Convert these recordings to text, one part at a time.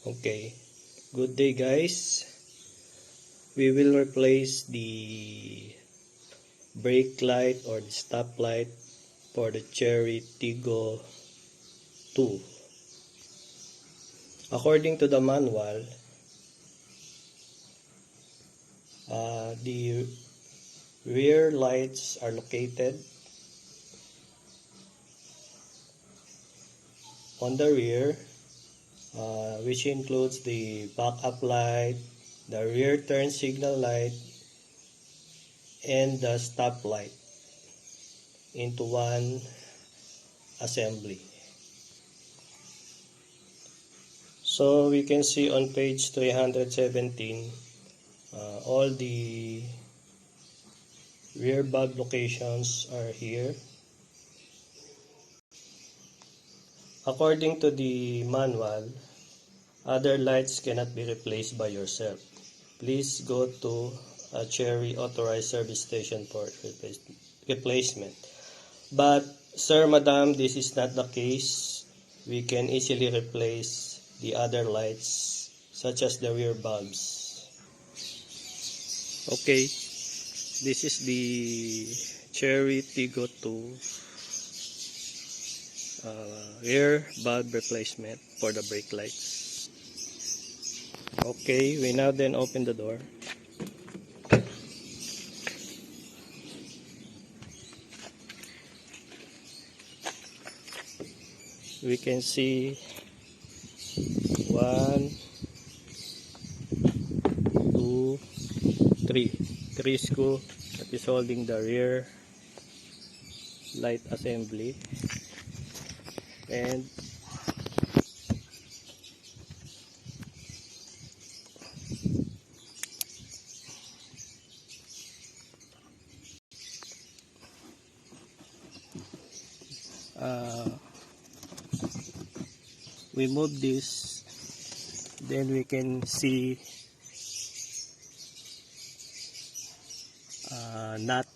Okay, good day guys. We will replace the brake light or the stop light for the Chery Tiggo 2. According to the manual, the rear lights are located on the rear, which includes the backup light, the rear turn signal light, and the stop light into one assembly. So we can see on page 317 all the rear bulb locations are here. According to the manual, other lights cannot be replaced by yourself. Please go to a Chery authorized service station for replacement. But sir, madam, this is not the case. We can easily replace the other lights such as the rear bulbs. Okay, this is the Chery Tiggo 2 rear bulb replacement for the brake lights. Okay, we now then open the door. We can see 1, 2, 3 screw that is holding the rear light assembly, and we move this, then we can see nut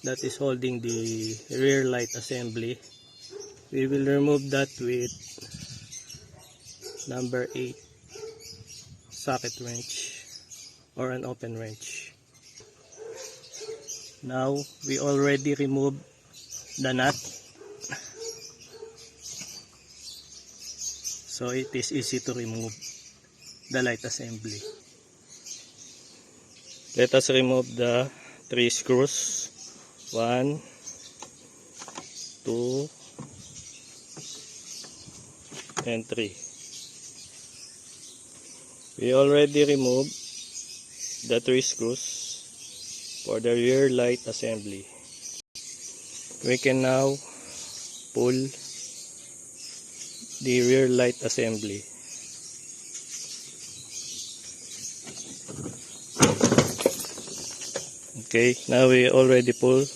that is holding the rear light assembly. We will remove that with number 8 socket wrench or an open wrench. Now we already removed the nut, so it is easy to remove the light assembly. Let us remove the 3 screws. 1, 2, and 3. We already removed the 3 screws for the rear light assembly. We can now pull the rear light assembly. Okay, now we already pull.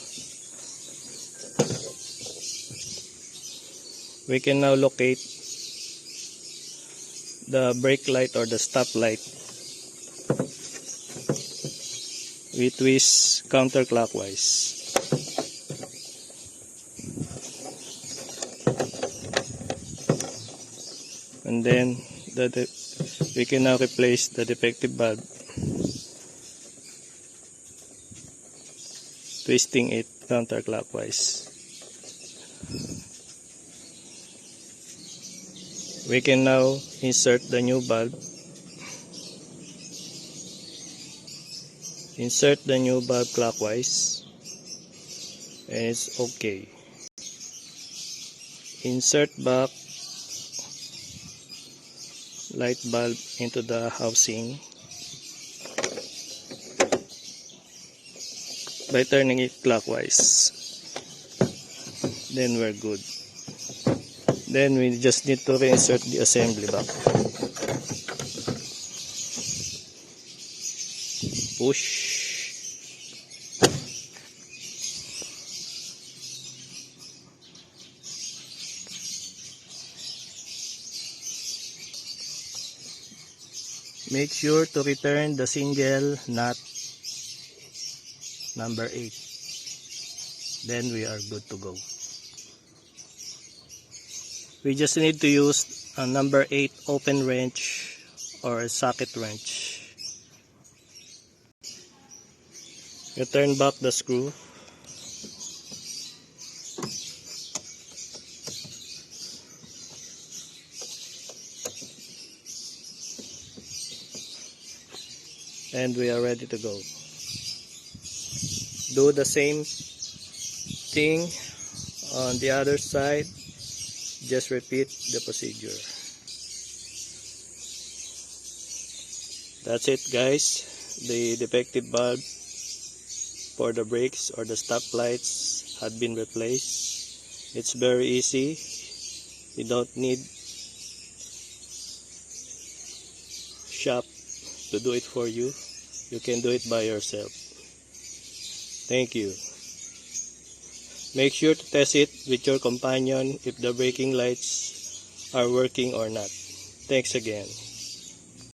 We can now locate the brake light or the stop light. We twist counterclockwise. And then we can now replace the defective bulb, twisting it counterclockwise. We can now insert the new bulb. Insert the new bulb clockwise, and it's okay. Insert back light bulb into the housing by turning it clockwise. Then we're good. Then we just need to reinsert the assembly back. Push. Make sure to return the single nut number 8. Then we are good to go. We just need to use a number 8 open wrench or socket wrench. You turn back the screw. And we are ready to go. Do the same thing on the other side. Just repeat the procedure. That's it, guys. The defective bulb for the brakes or the stop lights had been replaced. It's very easy. You don't need shop to do it for you. You can do it by yourself. Thank you. Make sure to test it with your companion if the braking lights are working or not. Thanks again.